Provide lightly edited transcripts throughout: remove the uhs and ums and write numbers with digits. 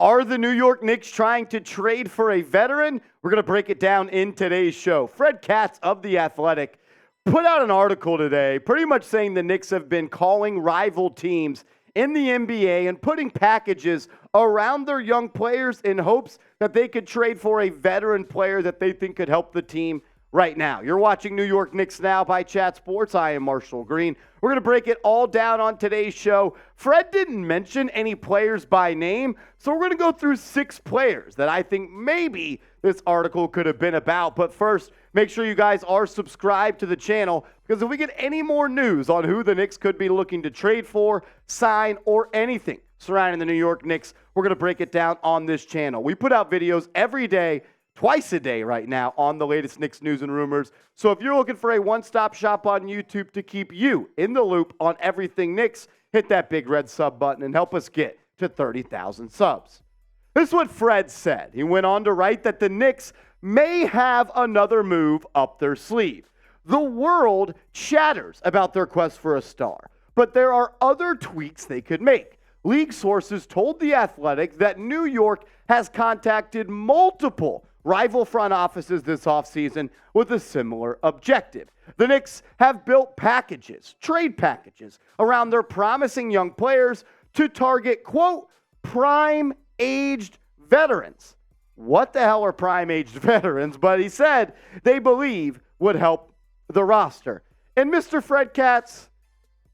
Are the New York Knicks trying to trade for a veteran? We're going to break it down in today's show. Fred Katz of The Athletic put out an article today pretty much saying the Knicks have been calling rival teams in the NBA and putting packages around their young players in hopes that they could trade for a veteran player that they think could help the team right now. You're watching New York Knicks Now by Chat Sports. I am Marshall Green. We're going to break it all down on today's show. Fred didn't mention any players by name, so we're going to go through 6 players that I think maybe this article could have been about. But first, make sure you guys are subscribed to the channel, because if we get any more news on who the Knicks could be looking to trade for, sign, or anything surrounding the New York Knicks, we're going to break it down on this channel. We put out videos every day, twice a day right now, on the latest Knicks news and rumors. So if you're looking for a one-stop shop on YouTube to keep you in the loop on everything Knicks, hit that big red sub button and help us get to 30,000 subs. This is what Fred said. He went on to write that the Knicks may have another move up their sleeve. The world chatters about their quest for a star, but there are other tweaks they could make. League sources told The Athletic that New York has contacted multiple rival front offices this offseason with a similar objective. The Knicks have built packages, trade packages, around their promising young players to target, quote, prime-aged veterans. What the hell are prime-aged veterans? But he said they believe would help the roster. And Mr. Fred Katz,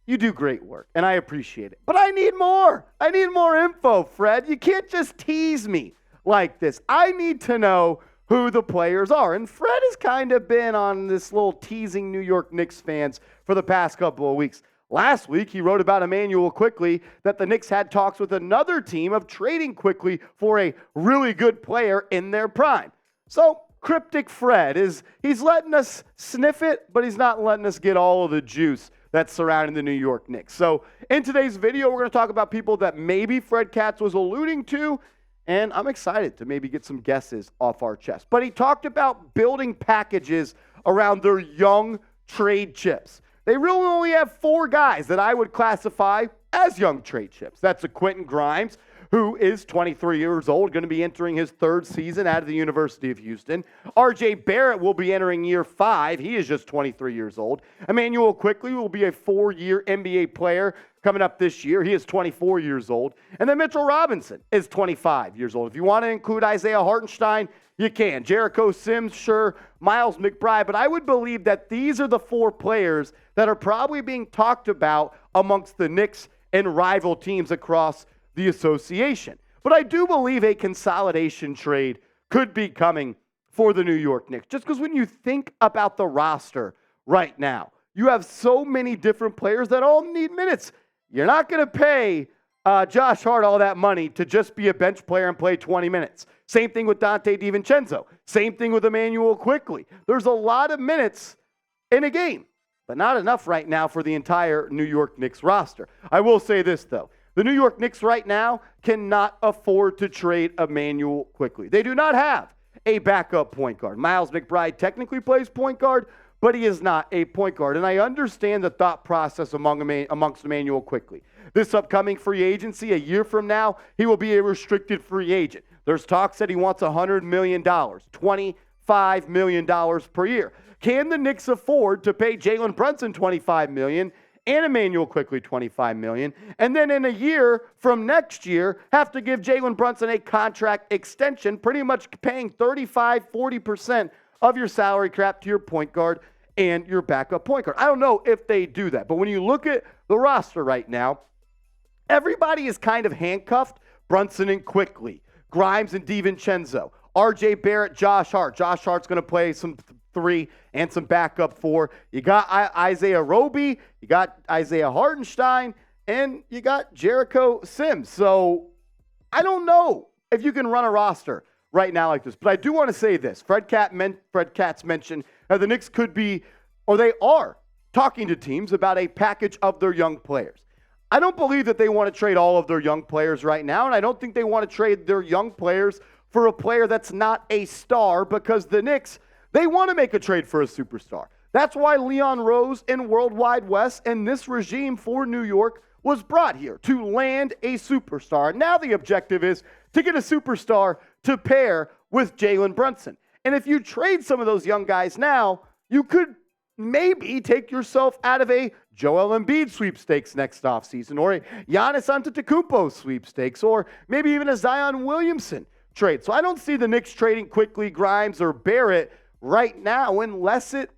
you do great work, and I appreciate it. But I need more. I need more info, Fred. You can't just tease me like this. I need to know who the players are. And Fred has kind of been on this little teasing New York Knicks fans for the past couple of weeks. Last week, he wrote about Emmanuel Quickley, that the Knicks had talks with another team of trading Quickley for a really good player in their prime. So Cryptic Fred he's letting us sniff it, but he's not letting us get all of the juice that's surrounding the New York Knicks. So in today's video, we're going to talk about people that maybe Fred Katz was alluding to, and I'm excited to maybe get some guesses off our chest. But he talked about building packages around their young trade chips. They really only have 4 guys that I would classify as young trade chips. That's a Quentin Grimes, who is 23 years old, going to be entering his 3rd season out of the University of Houston. R.J. Barrett will be entering year 5. He is just 23 years old. Emmanuel Quickley will be a 4-year NBA player coming up this year. He is 24 years old. And then Mitchell Robinson is 25 years old. If you want to include Isaiah Hartenstein, you can. Jericho Sims, sure. Miles McBride. But I would believe that these are the 4 players that are probably being talked about amongst the Knicks and rival teams across the association. But I do believe a consolidation trade could be coming for the New York Knicks. Just because when you think about the roster right now, you have so many different players that all need minutes. You're not going to pay Josh Hart all that money to just be a bench player and play 20 minutes. Same thing with Dante DiVincenzo. Same thing with Emmanuel Quickley. There's a lot of minutes in a game, but not enough right now for the entire New York Knicks roster. I will say this, though. The New York Knicks right now cannot afford to trade Emmanuel Quickley. They do not have a backup point guard. Miles McBride technically plays point guard, but he is not a point guard. And I understand the thought process amongst Emmanuel Quickley. This upcoming free agency, a year from now, he will be a restricted free agent. There's talks that he wants $100 million, $25 million per year. Can the Knicks afford to pay Jalen Brunson $25 million and Emmanuel Quickley $25 million, and then in a year from next year have to give Jalen Brunson a contract extension, pretty much paying 35-40% of your salary cap to your point guard and your backup point guard? I don't know if they do that, but when you look at the roster right now, everybody is kind of handcuffed. Brunson and Quickley, Grimes and DiVincenzo, R.J. Barrett, Josh Hart. Josh Hart's going to play some 3 and some backup 4. You got Isaiah Roby, you got Isaiah Hartenstein, and you got Jericho Sims. So I don't know if you can run a roster right now like this. But I do want to say this. Fred Katz mentioned the Knicks could be, or they are, talking to teams about a package of their young players. I don't believe that they want to trade all of their young players right now, and I don't think they want to trade their young players for a player that's not a star, because the Knicks, they want to make a trade for a superstar. That's why Leon Rose and Worldwide Wes and this regime for New York was brought here to land a superstar. Now the objective is to get a superstar to pair with Jalen Brunson. And if you trade some of those young guys now, you could maybe take yourself out of a Joel Embiid sweepstakes next offseason, or a Giannis Antetokounmpo sweepstakes, or maybe even a Zion Williamson trade. So I don't see the Knicks trading quickly Grimes or Barrett right now unless it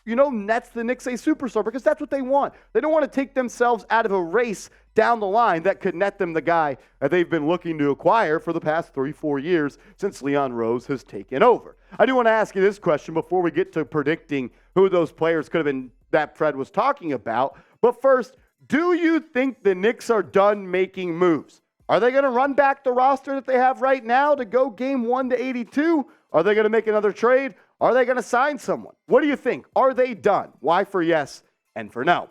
nets the Knicks a superstar, because that's what they want. They don't want to take themselves out of a race down the line that could net them the guy that they've been looking to acquire for the past 3-4 years since Leon Rose has taken over. I do want to ask you this question before we get to predicting who those players could have been that Fred was talking about. But first, do you think the Knicks are done making moves? Are they going to run back the roster that they have right now to go game 1 to 82? Are they going to make another trade? Are they going to sign someone? What do you think? Are they done? Why for yes and for no?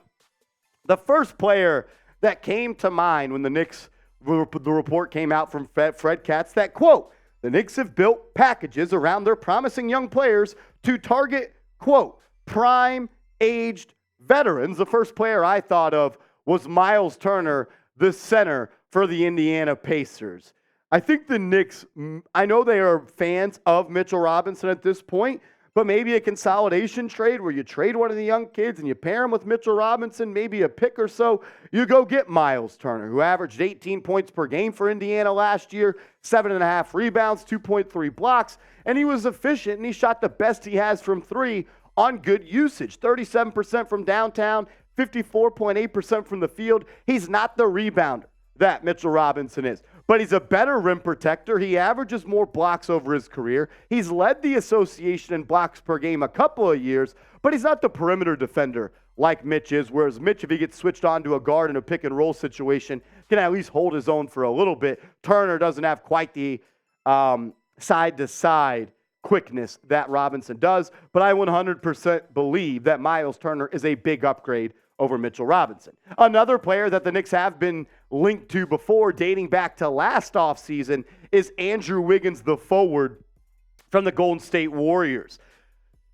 The first player that came to mind when the Knicks, the report came out from Fred Katz, that quote, the Knicks have built packages around their promising young players to target, quote, prime-aged veterans. The first player I thought of was Myles Turner, the center for the Indiana Pacers. I think the Knicks, I know they are fans of Mitchell Robinson at this point, but maybe a consolidation trade where you trade one of the young kids and you pair him with Mitchell Robinson, maybe a pick or so, you go get Myles Turner, who averaged 18 points per game for Indiana last year, 7.5 rebounds, 2.3 blocks, and he was efficient, and he shot the best he has from three on good usage, 37% from downtown, 54.8% from the field. He's not the rebounder that Mitchell Robinson is, but he's a better rim protector. He averages more blocks over his career. He's led the association in blocks per game a couple of years, but he's not the perimeter defender like Mitch is, whereas Mitch, if he gets switched on to a guard in a pick and roll situation, can at least hold his own for a little bit. Turner doesn't have quite the side-to-side quickness that Robinson does, but I 100% believe that Myles Turner is a big upgrade over Mitchell Robinson. Another player that the Knicks have been linked to before, dating back to last offseason, is Andrew Wiggins, the forward from the Golden State Warriors.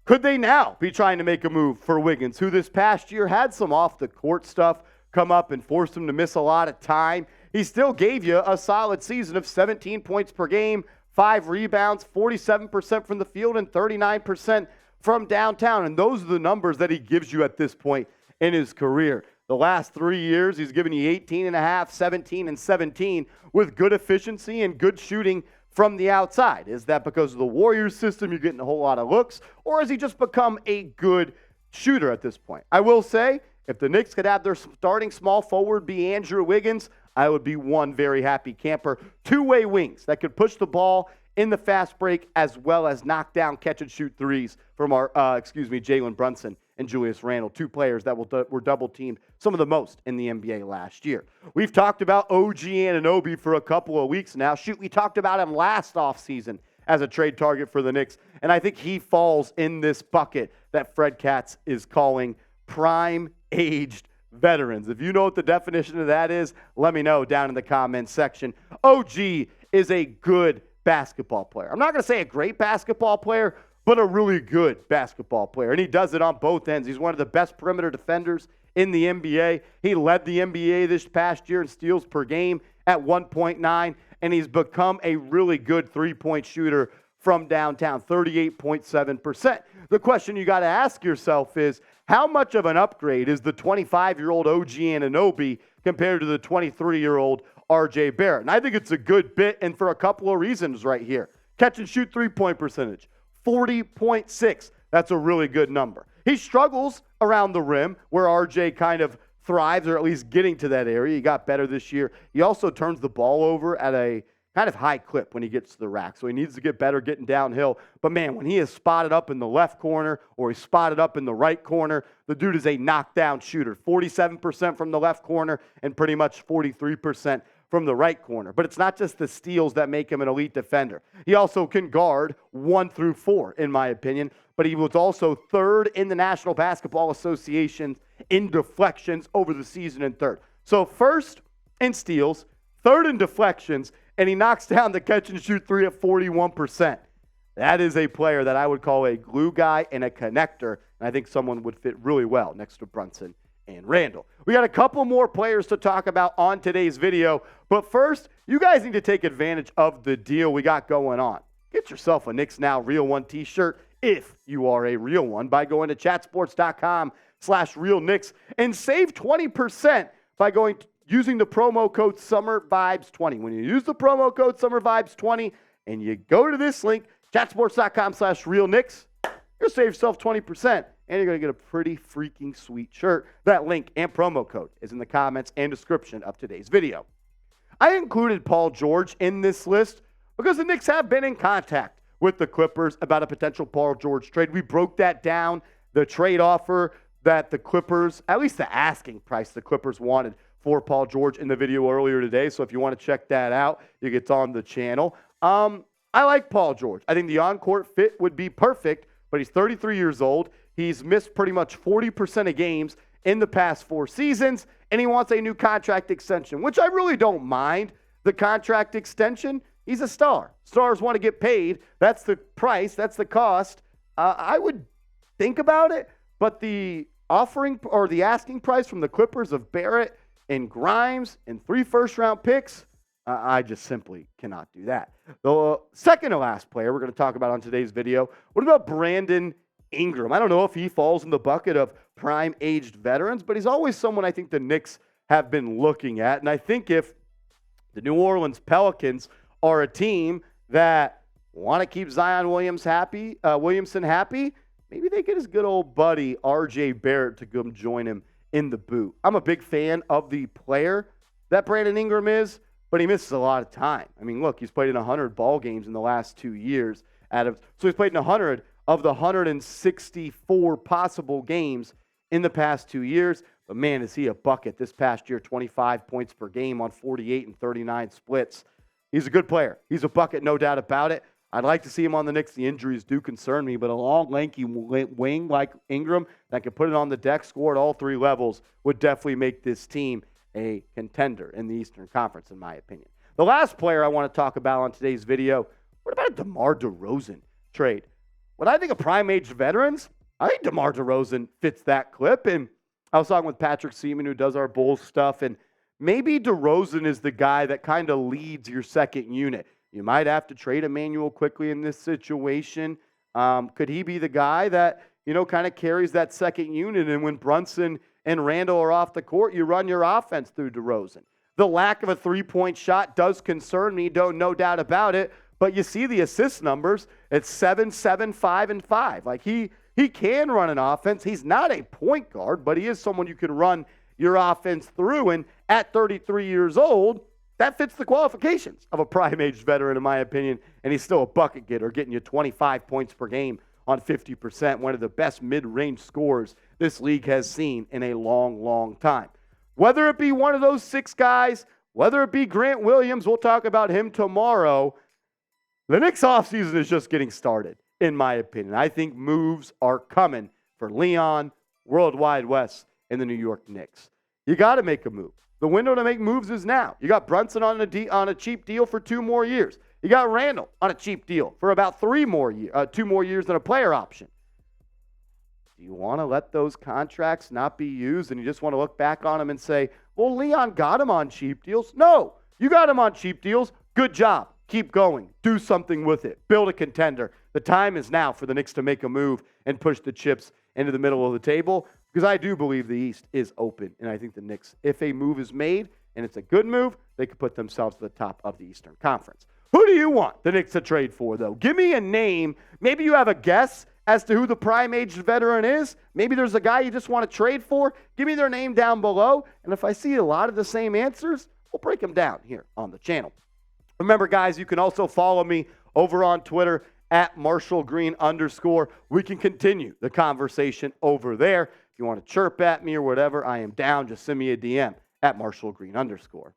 Could they now be trying to make a move for Wiggins, who this past year had some off-the-court stuff come up and forced him to miss a lot of time? He still gave you a solid season of 17 points per game, 5 rebounds, 47% from the field, and 39% from downtown. And those are the numbers that he gives you at this point in his career. The last 3 years, he's given you 18.5, 17, and 17 with good efficiency and good shooting from the outside. Is that because of the Warriors system, you're getting a whole lot of looks, or has he just become a good shooter at this point? I will say, if the Knicks could have their starting small forward be Andrew Wiggins, I would be one very happy camper. Two-way wings that could push the ball in the fast break as well as knock down, catch and shoot threes from Jalen Brunson and Julius Randle, two players that were double-teamed some of the most in the NBA last year. We've talked about OG Anunoby for a couple of weeks now. We talked about him last offseason as a trade target for the Knicks, and I think he falls in this bucket that Fred Katz is calling prime-aged veterans. If you know what the definition of that is, let me know down in the comments section. OG is a good basketball player. I'm not going to say a great basketball player, but a really good basketball player. And he does it on both ends. He's one of the best perimeter defenders in the NBA. He led the NBA this past year in steals per game at 1.9, and he's become a really good three-point shooter from downtown, 38.7%. The question you got to ask yourself is, how much of an upgrade is the 25-year-old OG Anunoby compared to the 23-year-old RJ Barrett? And I think it's a good bit, and for a couple of reasons right here. Catch and shoot three-point percentage, 40.6. That's a really good number. He struggles around the rim, where RJ kind of thrives, or at least getting to that area. He got better this year. He also turns the ball over at a kind of high clip when he gets to the rack, so he needs to get better getting downhill. But man, when he is spotted up in the left corner or he's spotted up in the right corner, the dude is a knockdown shooter. 47% from the left corner and pretty much 43% from the right corner. But it's not just the steals that make him an elite defender. He also can guard 1 through 4, in my opinion. But he was also third in the National Basketball Association in deflections over the season, and third. So first in steals, third in deflections, and he knocks down the catch and shoot three at 41%. That is a player that I would call a glue guy and a connector, and I think someone would fit really well next to Brunson and Randall. We got a couple more players to talk about on today's video, but first, you guys need to take advantage of the deal we got going on. Get yourself a Knicks Now Real One t-shirt if you are a real one by going to chatsports.com/realknicks and save 20% by using the promo code SummerVibes20. When you use the promo code SummerVibes20 and you go to this link, chatsports.com/realknicks, you'll save yourself 20%, and you're going to get a pretty freaking sweet shirt. That link and promo code is in the comments and description of today's video. I included Paul George in this list because the Knicks have been in contact with the Clippers about a potential Paul George trade. We broke that down, the trade offer that the Clippers, at least the asking price the Clippers wanted for Paul George in the video earlier today. So if you want to check that out, it's on the channel. I like Paul George. I think the on-court fit would be perfect, but he's 33 years old. He's missed pretty much 40% of games in the past 4 seasons, and he wants a new contract extension, which I really don't mind the contract extension. He's a star. Stars want to get paid. That's the price. That's the cost. I would think about it, but the offering or the asking price from the Clippers of Barrett and Grimes and 3 first-round picks, I just simply cannot do that. The second to last player we're going to talk about on today's video, what about Brandon Ingram? I don't know if he falls in the bucket of prime-aged veterans, but he's always someone I think the Knicks have been looking at. And I think if the New Orleans Pelicans are a team that want to keep Zion Williamson happy, maybe they get his good old buddy R.J. Barrett to come join him in the boot. I'm a big fan of the player that Brandon Ingram is, but he misses a lot of time. I mean, look, he's played in 100 ball games in the last 2 years. So he's played in 100 of the 164 possible games in the past 2 years. But man, is he a bucket this past year, 25 points per game on 48 and 39 splits. He's a good player. He's a bucket, no doubt about it. I'd like to see him on the Knicks. The injuries do concern me, but a long, lanky wing like Ingram that can put it on the deck, score at all 3 levels, would definitely make this team a contender in the Eastern Conference, in my opinion. The last player I want to talk about on today's video, what about a DeMar DeRozan trade? When I think of prime-aged veterans, I think DeMar DeRozan fits that clip. And I was talking with Patrick Seaman, who does our Bulls stuff, and maybe DeRozan is the guy that kind of leads your second unit. You might have to trade Emmanuel quickly in this situation. Could he be the guy that, kind of carries that second unit, and when Brunson and Randall are off the court, you run your offense through DeRozan? The lack of a three-point shot does concern me, no doubt about it, but you see the assist numbers. It's 7, 7, 5, and 5. Like, he can run an offense. He's not a point guard, but he is someone you can run your offense through, and at 33 years old, that fits the qualifications of a prime-aged veteran, in my opinion, and he's still a bucket getter, getting you 25 points per game on 50%, one of the best mid-range scorers this league has seen in a long, long time. Whether it be one of those 6 guys, whether it be Grant Williams, we'll talk about him tomorrow, the Knicks offseason is just getting started, in my opinion. I think moves are coming for Leon, Worldwide West, and the New York Knicks. You got to make a move. The window to make moves is now. You got Brunson on a cheap deal for 2 more years. You got Randall on a cheap deal for about 2 more years and a player option. Do you want to let those contracts not be used and you just want to look back on them and say, well, Leon got him on cheap deals? No, you got him on cheap deals. Good job. Keep going. Do something with it. Build a contender. The time is now for the Knicks to make a move and push the chips into the middle of the table, because I do believe the East is open. And I think the Knicks, if a move is made and it's a good move, they could put themselves to the top of the Eastern Conference. Who do you want the Knicks to trade for, though? Give me a name. Maybe you have a guess as to who the prime-aged veteran is. Maybe there's a guy you just want to trade for. Give me their name down below. And if I see a lot of the same answers, we'll break them down here on the channel. Remember, guys, you can also follow me over on Twitter at @MarshallGreen_. We can continue the conversation over there. If you want to chirp at me or whatever, I am down. Just send me a DM at @MarshallGreen_.